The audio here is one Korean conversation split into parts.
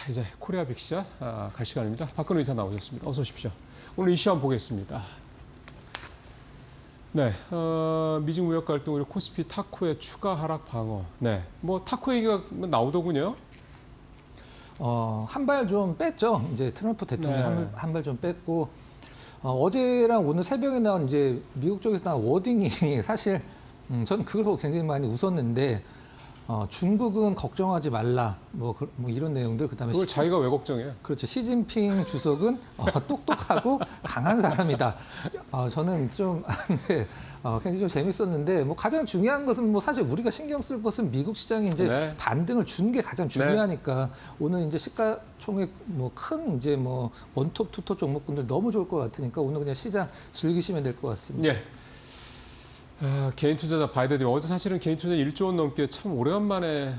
이제 코리아 빅샷 갈 시간입니다. 박근혜 이사 나오셨습니다. 어서 오십시오. 오늘 이슈 한번 보겠습니다. 네, 미중 무역 갈등 그리고 코스피 타코의 추가 하락 방어. 네, 뭐 타코 얘기가 나오더군요. 한 발 좀 뺐죠. 이제 트럼프 대통령이 네. 한 발 좀 뺐고 어제랑 오늘 새벽에 나온 이제 미국 쪽에서 나온 워딩이 사실 저는 그걸 보고 굉장히 많이 웃었는데 중국은 걱정하지 말라 뭐 이런 내용들 그다음에 그걸 자기가 왜 걱정해요? 그렇죠. 시진핑 주석은 똑똑하고 강한 사람이다. 저는 좀 네, 굉장히 좀 재밌었는데 뭐 가장 중요한 것은 뭐 사실 우리가 신경 쓸 것은 미국 시장이 이제 네. 반등을 준 게 가장 중요하니까 오늘 이제 시가총액 뭐 큰 이제 뭐 원톱 투톱 종목군들 너무 좋을 것 같으니까 오늘 그냥 시장 즐기시면 될 것 같습니다. 예. 개인 투자자 바이더디 어제 사실은 개인 투자 1조 원 넘게 참 오래간만에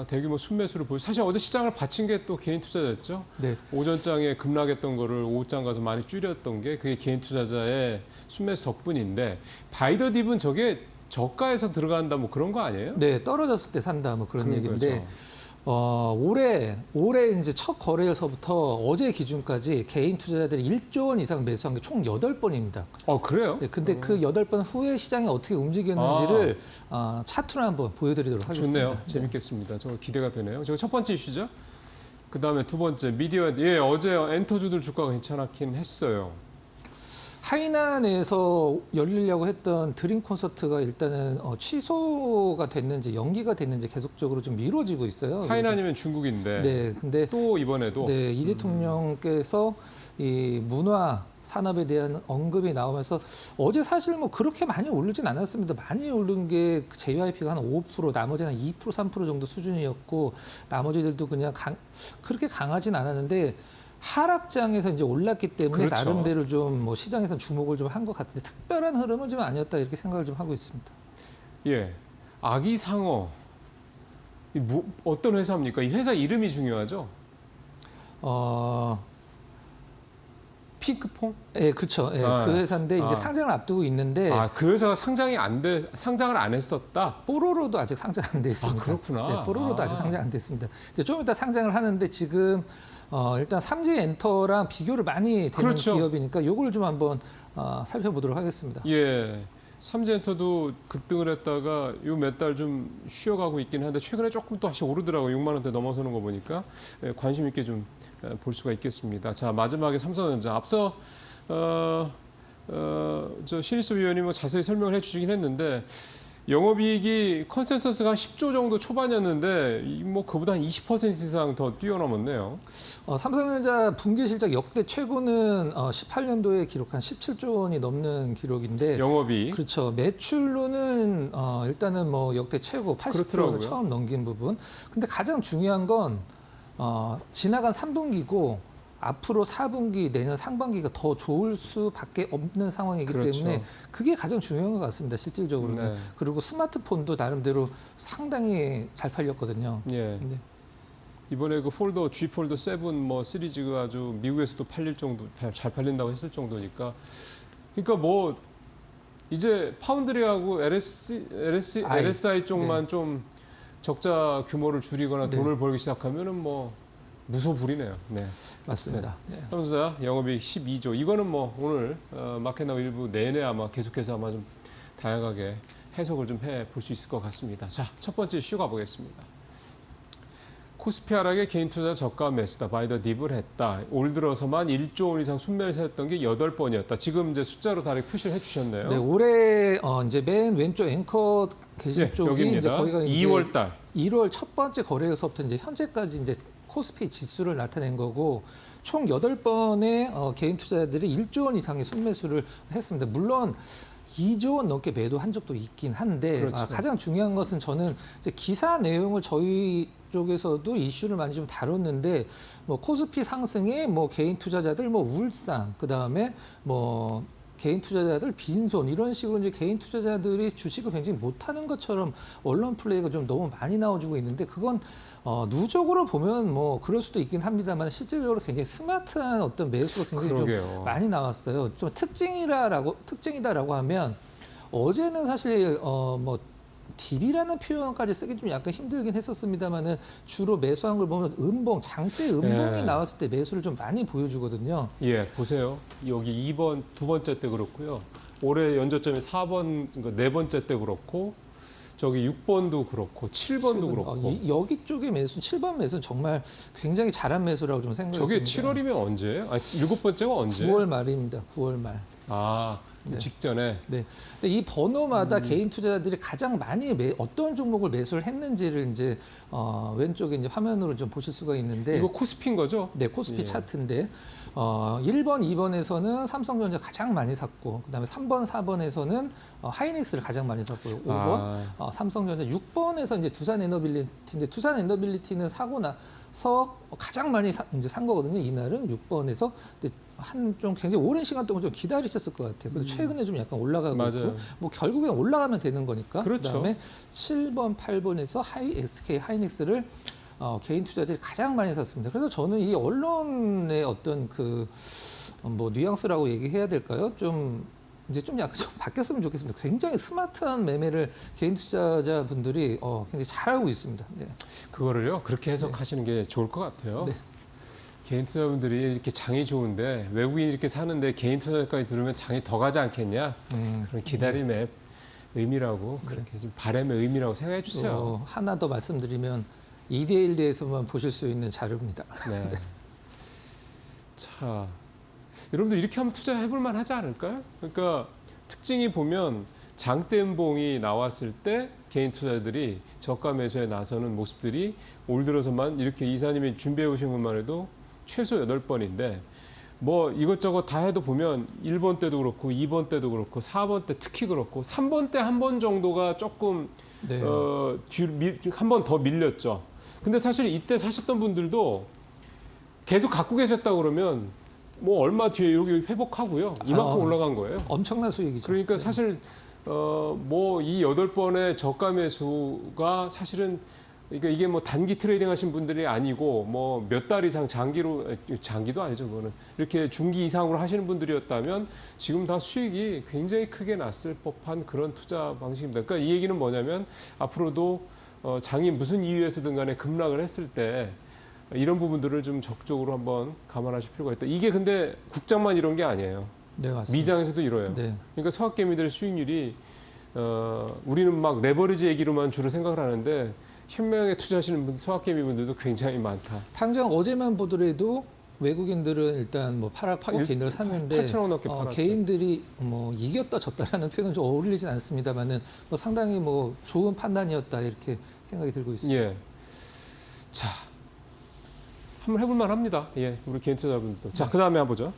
대규모 순매수를 보여. 사실 어제 시장을 받친 게 또 개인 투자자였죠. 네. 오전장에 급락했던 거를 오후장 가서 많이 줄였던 게 그게 개인 투자자의 순매수 덕분인데 바이더딥은 저게 저가에서 들어간다 뭐 그런 거 아니에요? 네, 떨어졌을 때 산다 뭐 그런 그런 얘기인데 거죠. 올해 이제 첫 거래일서부터 어제 기준까지 개인 투자자들이 1조 원 이상 매수한 게 총 8번입니다. 그래요? 네, 근데 그 8번 후에 시장이 어떻게 움직였는지를 차트로 한번 보여드리도록 하겠습니다. 좋네요. 재밌겠습니다. 저 기대가 되네요. 저거 첫 번째 이슈죠. 그 다음에 두 번째 미디어. 예, 어제 엔터주들 주가가 괜찮긴 했어요. 하이난에서 열리려고 했던 드림 콘서트가 일단은 취소가 됐는지 연기가 됐는지 계속적으로 좀 미뤄지고 있어요. 하이난이면 중국인데. 네, 근데 또 이번에도. 네, 이 대통령께서 이 문화 산업에 대한 언급이 나오면서 어제 사실 뭐 그렇게 많이 오르진 않았습니다. 많이 오른 게 JYP가 한 5%, 나머지는 한 2%, 3% 정도 수준이었고 나머지들도 그냥 그렇게 강하진 않았는데 하락장에서 이제 올랐기 때문에 그렇죠. 나름대로 좀 뭐 시장에서 주목을 좀 한 것 같은데 특별한 흐름은 좀 아니었다 이렇게 생각을 좀 하고 있습니다. 예. 아기상어. 어떤 회사입니까? 이 회사 이름이 중요하죠? 핑크퐁? 예, 그렇죠. 예, 그 회사인데 이제 상장을 앞두고 있는데 그 회사가 상장을 안 했었다? 뽀로로도 아직 상장 안 돼 있습니다. 그렇구나. 네, 뽀로로도 아직 상장 안 됐습니다. 이제 좀 이따 상장을 하는데 지금 일단 삼지엔터랑 비교를 많이 되는 그렇죠. 기업이니까 요걸 좀 한번 살펴보도록 하겠습니다. 예. 삼지엔터도 급등을 했다가 요 몇 달 좀 쉬어가고 있긴 한데 최근에 조금 또 다시 오르더라고요. 6만 원대 넘어서는 거 보니까 관심 있게 좀 볼 수가 있겠습니다. 자, 마지막에 삼성전자 앞서 저 신일섭 위원이 뭐 자세히 설명을 해주시긴 했는데 영업이익이 컨센서스가 한 10조 정도 초반이었는데 뭐 그보다 한 20% 이상 더 뛰어넘었네요. 삼성전자 분기 실적 역대 최고는 18년도에 기록한 17조 원이 넘는 기록인데 영업이 그렇죠. 매출로는 일단은 뭐 역대 최고 80%를 그렇더라고요. 처음 넘긴 부분. 근데 가장 중요한 건 지나간 3분기고 앞으로 4분기 내년 상반기가 더 좋을 수밖에 없는 상황이기 그렇죠. 때문에 그게 가장 중요한 것 같습니다. 실질적으로는. 네. 그리고 스마트폰도 나름대로 상당히 잘 팔렸거든요. 예. 네. 이번에 그 폴더 G 폴더 7 뭐 시리즈가 아주 미국에서도 팔릴 정도 잘 팔린다고 했을 정도니까 그러니까 뭐 이제 파운드리하고 LSI 쪽만 네. 좀 적자 규모를 줄이거나 네. 돈을 벌기 시작하면은 뭐 무소불이네요. 네. 맞습니다. 네. 삼성전자 영업이익 12조. 이거는 뭐 오늘 마켓나우 일부 내내 아마 계속해서 아마 좀 다양하게 해석을 좀 해 볼 수 있을 것 같습니다. 자, 첫 번째 이슈 가보겠습니다. 코스피 하락에 개인 투자 저가 매수다. 바이더 딥을 했다. 올 들어서만 1조 원 이상 순매를 했던 게 8번이었다. 지금 이제 숫자로 다르게 표시를 해주셨네요. 네, 올해 이제 맨 왼쪽 앵커 게시판 예, 쪽이 여기입니다. 이제 거기가 이제 2월 달. 1월 첫 번째 거래일서부터 이제 현재까지 이제 코스피 지수를 나타낸 거고 총 8번의 개인 투자자들이 1조 원 이상의 순매수를 했습니다. 물론 2조 원 넘게 매도한 적도 있긴 한데 그렇죠. 가장 중요한 것은 저는 이제 기사 내용을 저희 쪽에서도 이슈를 많이 좀 다뤘는데 뭐 코스피 상승에 뭐 개인 투자자들 뭐 울상 그다음에 뭐 개인 투자자들 빈손 이런 식으로 이제 개인 투자자들이 주식을 굉장히 못하는 것처럼 언론 플레이가 좀 너무 많이 나와주고 있는데 그건 누적으로 보면 뭐 그럴 수도 있긴 합니다만 실질적으로 굉장히 스마트한 어떤 매수가 굉장히 그러게요. 좀 많이 나왔어요. 좀 특징이다라고 하면 어제는 사실 뭐 딥이라는 표현까지 쓰기 좀 약간 힘들긴 했었습니다만은 주로 매수한 걸 보면 음봉, 장대 음봉이 예. 나왔을 때 매수를 좀 많이 보여주거든요. 예, 보세요. 여기 2번 두 번째 때 그렇고요. 올해 연저점이 4번, 그러니까 네 번째 때 그렇고 저기 6번도 그렇고 7번도 그렇고. 여기 쪽의 매수, 7번 매수는 정말 굉장히 잘한 매수라고 좀 생각이 저게 듭니다. 7월이면 언제예요? 아, 7번째가 언제? 9월 말입니다. 9월 말. 아, 네. 직전에. 네. 근데 이 번호마다 개인 투자자들이 가장 많이 어떤 종목을 매수를 했는지를 이제 왼쪽에 이제 화면으로 좀 보실 수가 있는데 이거 코스피인 거죠? 네, 코스피 예. 차트인데 1번, 2번에서는 삼성전자 가장 많이 샀고 그다음에 3번, 4번에서는 하이닉스를 가장 많이 샀고요. 5번 삼성전자, 6번에서 이제 두산에너빌리티인데 두산에너빌리티는 사고 나서 가장 많이 이제 산 거거든요. 이날은 6번에서 한 좀 굉장히 오랜 시간 동안 좀 기다리셨을 것 같아요. 근데 최근에 좀 약간 올라가고 맞아요. 있고 뭐 결국엔 올라가면 되는 거니까. 그렇죠. 그다음에 7번, 8번에서 SK 하이닉스를 개인 투자자들이 가장 많이 샀습니다. 그래서 저는 이 언론의 어떤 그 뭐 뉘앙스라고 얘기해야 될까요? 좀 이제 좀 약간 좀 바뀌었으면 좋겠습니다. 굉장히 스마트한 매매를 개인 투자자분들이 굉장히 잘하고 있습니다. 네. 그거를요, 그렇게 해석하시는 게 좋을 것 같아요. 네. 개인 투자분들이 이렇게 장이 좋은데 외국인이 이렇게 사는데 개인 투자까지 들으면 장이 더 가지 않겠냐? 그런 기다림의 의미라고 그렇게 좀 바람의 의미라고 생각해 주세요. 하나 더 말씀드리면 2대1 대에서만 보실 수 있는 자료입니다. 네. 자, 여러분들 이렇게 하면 투자해 볼 만하지 않을까요? 그러니까 특징이 보면 장대 음봉이 나왔을 때 개인 투자들이 저가 매수에 나서는 모습들이 올 들어서만 이렇게 이사님이 준비해 오신 것만 해도 최소 8번인데 뭐 이것저것 다 해도 보면 1번 때도 그렇고 2번 때도 그렇고 4번 때 특히 그렇고 3번 때 한 번 정도가 조금 네. 한 번 더 밀렸죠. 근데 사실 이때 사셨던 분들도 계속 갖고 계셨다 그러면 뭐 얼마 뒤에 여기 회복하고요. 이만큼 올라간 거예요. 엄청난 수익이죠. 그러니까 사실 뭐 이 8번의 저가 매수가 사실은 그러니까 이게 뭐 단기 트레이딩 하신 분들이 아니고 뭐 몇 달 이상 장기도 아니죠. 그거는 이렇게 중기 이상으로 하시는 분들이었다면 지금 다 수익이 굉장히 크게 났을 법한 그런 투자 방식입니다. 그러니까 이 얘기는 뭐냐면 앞으로도 장이 무슨 이유에서든 간에 급락을 했을 때 이런 부분들을 좀 적극적으로 한번 감안하실 필요가 있다. 이게 근데 국장만 이런 게 아니에요. 네, 맞습니다. 미장에서도 이래요. 네. 그러니까 서학개미들의 수익률이 우리는 막 레버리지 얘기로만 주로 생각을 하는데 현명하게 투자하시는 분들, 서학개미 분들도 굉장히 많다. 당장 어제만 보더라도 외국인들은 일단 뭐 팔았고 개인들을 샀는데 8,000원 넘게 팔았죠. 개인들이 뭐 이겼다 졌다라는 표현은 좀 어울리진 않습니다만은 뭐 상당히 뭐 좋은 판단이었다 이렇게 생각이 들고 있습니다. 예. 자, 한번 해볼 만합니다. 예, 우리 개인 투자분들도. 자, 그 다음에 한번 보죠.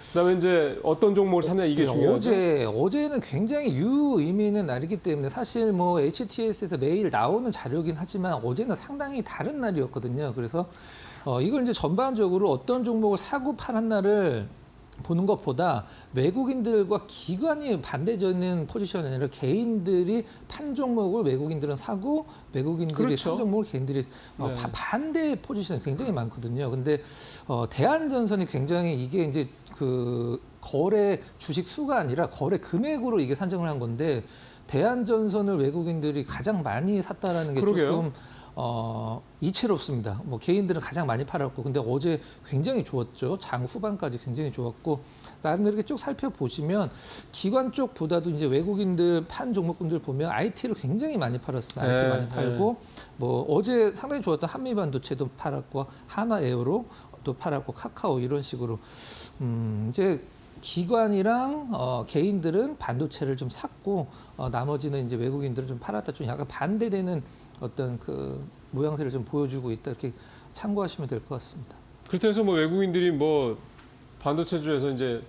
그다음에 이제 어떤 종목을 샀냐 이게 중요하죠. 어제는 굉장히 유의미 있는 날이기 때문에 사실 뭐 HTS에서 매일 나오는 자료긴 하지만 어제는 상당히 다른 날이었거든요. 그래서 이걸 이제 전반적으로 어떤 종목을 사고 파는 날을 보는 것보다 외국인들과 기관이 반대되는 포지션이 아니라 개인들이 판 종목을 외국인들은 사고 외국인들이 그렇죠. 산 종목을 개인들이 네. 반대 포지션이 굉장히 많거든요. 근데 대한전선이 굉장히 이게 이제 그 거래 주식 수가 아니라 거래 금액으로 이게 산정을 한 건데 대한전선을 외국인들이 가장 많이 샀다라는 게 그러게요. 조금 이채롭습니다. 뭐 개인들은 가장 많이 팔았고, 근데 어제 굉장히 좋았죠. 장 후반까지 굉장히 좋았고, 나름대로 이렇게 쭉 살펴보시면 기관 쪽보다도 이제 외국인들 판 종목군들 보면 IT를 굉장히 많이 팔았습니다. IT 네, 많이 팔고, 뭐 어제 상당히 좋았던 한미반도체도 팔았고, 하나에어로 또 팔았고, 카카오 이런 식으로 이제. 기관이랑 개인들은 반도체를 좀 샀고 나머지는 이제 외국인들은 좀 팔았다, 좀 약간 반대되는 어떤 그 모양새를 좀 보여주고 있다, 이렇게 참고하시면 될 것 같습니다. 그렇다고 해서 뭐 외국인들이 뭐 반도체주에서 이제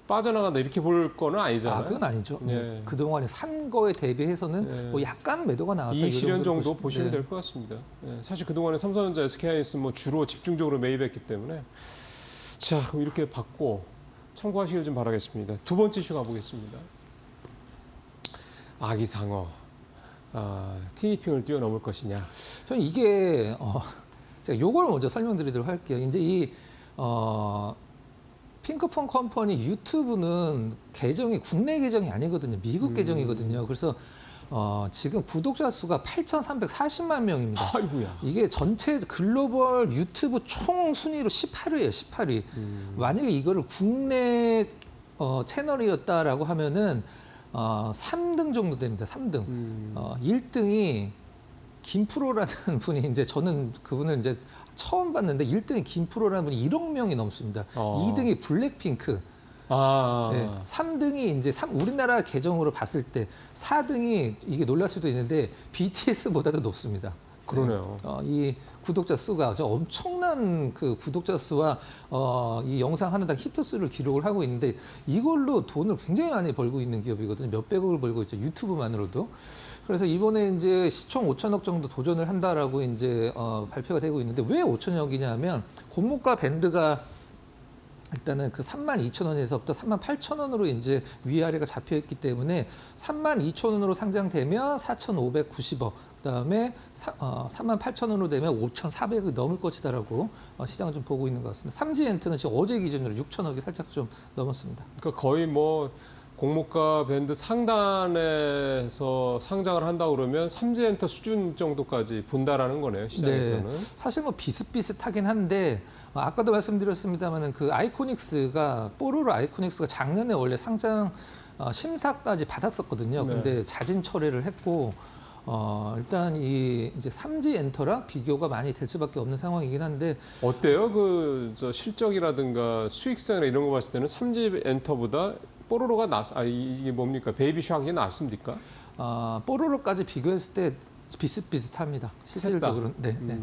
빠져나간다 이렇게 볼 거는 아니잖아요. 그건 아니죠. 네. 그동안에 산 거에 대비해서는 네. 뭐 약간 매도가 나왔다. 이 실현 정도 보시- 보시면 네. 될 것 같습니다. 예, 사실 그동안에 삼성전자, SK하이닉스 뭐 주로 집중적으로 매입했기 때문에 자, 그럼 이렇게 받고 참고하시길 좀 바라겠습니다. 두 번째 이슈 가보겠습니다. 아기상어, 티니핑을 뛰어넘을 것이냐. 저는 이게 제가 요걸 먼저 설명드리도록 할게요. 이제 이 핑크퐁 컴퍼니 유튜브는 계정이 국내 계정이 아니거든요. 미국 계정이거든요. 그래서 지금 구독자 수가 8,340만 명입니다. 아이고야. 이게 전체 글로벌 유튜브 총 순위로 18위예요, 18위. 만약에 이거를 국내 채널이었다라고 하면은 3등 정도 됩니다. 3등. 1등이 김프로라는 분이 이제 저는 그분을 이제 처음 봤는데 1등이 김프로라는 분이 1억 명이 넘습니다. 2등이 블랙핑크. 네, 3등이 이제 우리나라 계정으로 봤을 때 4등이 이게 놀랄 수도 있는데 BTS보다도 높습니다. 그러네요. 이 구독자 수가 저 엄청난 그 구독자 수와 이 영상 하나당 히트 수를 기록을 하고 있는데 이걸로 돈을 굉장히 많이 벌고 있는 기업이거든요. 몇백억을 벌고 있죠. 유튜브만으로도. 그래서 이번에 이제 시총 5천억 정도 도전을 한다라고 이제 발표가 되고 있는데 왜 5천억이냐면 고무가 밴드가 일단은 그 32,000원에서부터 38,000원으로 이제 위아래가 잡혀 있기 때문에 32,000원으로 상장되면 4,590억, 그다음에 38,000원으로 되면 5,400억이 넘을 것이다라고 시장은 좀 보고 있는 것 같습니다. 삼지엔트는 지금 어제 기준으로 6,000억이 살짝 좀 넘었습니다. 그러니까 거의 뭐 공모가 밴드 상단에서 상장을 한다 그러면 삼지엔터 수준 정도까지 본다라는 거네요, 시장에서는. 네, 사실 뭐 비슷비슷하긴 한데 아까도 말씀드렸습니다만은 그 아이코닉스가 뽀로로 아이코닉스가 작년에 원래 상장 심사까지 받았었거든요. 네. 근데 자진 철회를 했고 일단 이 이제 삼지엔터랑 비교가 많이 될 수밖에 없는 상황이긴 한데 어때요? 저 실적이라든가 수익성이나 이런 거 봤을 때는 삼지엔터보다 뽀로로가 이게 뭡니까? 베이비 샤크가 낫습니까? 뽀로로까지 비교했을 때 비슷비슷합니다. 실질적으로. 네, 네.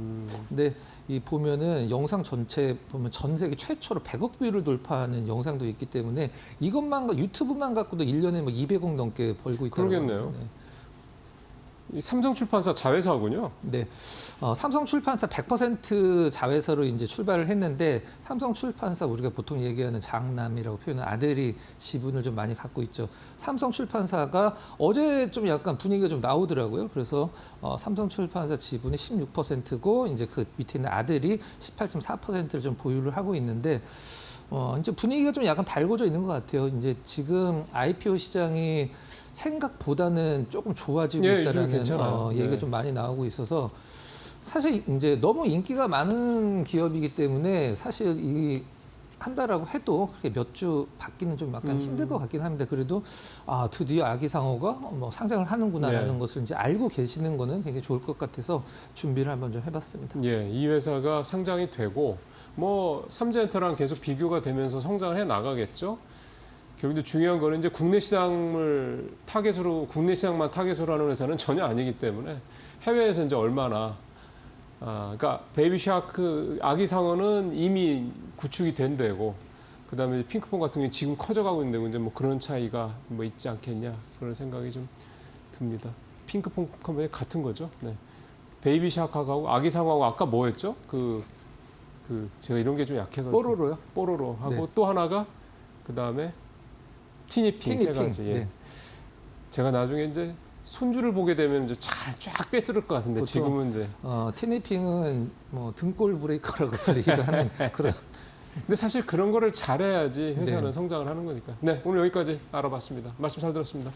근데 이 보면은 영상 전체 보면 전 세계 최초로 100억 뷰를 돌파하는 영상도 있기 때문에 이것만 유튜브만 갖고도 1년에 뭐 200억 넘게 벌고 있다고 그러겠네요. 합니다. 네. 이 삼성출판사 자회사군요. 네, 삼성출판사 100% 자회사로 이제 출발을 했는데 삼성출판사 우리가 보통 얘기하는 장남이라고 표현하는 아들이 지분을 좀 많이 갖고 있죠. 삼성출판사가 어제 좀 약간 분위기가 좀 나오더라고요. 그래서 삼성출판사 지분이 16%고 이제 그 밑에 있는 아들이 18.4%를 좀 보유를 하고 있는데 이제 분위기가 좀 약간 달궈져 있는 것 같아요. 이제 지금 IPO 시장이 생각보다는 조금 좋아지고 있다라는 얘기가 네. 좀 많이 나오고 있어서 사실 이제 너무 인기가 많은 기업이기 때문에 사실 이 한다라고 해도 그렇게 몇 주 받기는 좀 약간 힘들 것 같긴 합니다. 그래도 드디어 아기상어가 뭐 상장을 하는구나라는 네. 것을 이제 알고 계시는 거는 굉장히 좋을 것 같아서 준비를 한번 좀 해봤습니다. 예, 이 회사가 상장이 되고 뭐 삼지엔터랑 계속 비교가 되면서 성장을 해 나가겠죠. 결국에 중요한 거는 이제 국내 시장을 국내 시장만 타겟으로 하는 회사는 전혀 아니기 때문에 해외에서 이제 얼마나 그러니까 베이비 샤크 아기 상어는 이미 구축이 된 데고 그다음에 핑크퐁 같은 게 지금 커져가고 있는데 이제 뭐 그런 차이가 뭐 있지 않겠냐 그런 생각이 좀 듭니다. 핑크퐁 컴퍼니 같은 거죠. 네. 베이비 샤크하고 아기 상어하고 아까 뭐였죠? 제가 이런 게 좀 약해가지고 뽀로로요? 뽀로로 하고 네. 또 하나가 그다음에 티니핑 세 가지. 예. 네. 제가 나중에 이제 손주를 보게 되면 이제 쫙 꿰뚫을 것 같은데 보통, 지금은 이제. 티니핑은 뭐 등골 브레이커라고 불리기도 하는 그런. 근데 사실 그런 거를 잘해야지 회사는 네. 성장을 하는 거니까. 네, 오늘 여기까지 알아봤습니다. 말씀 잘 들었습니다.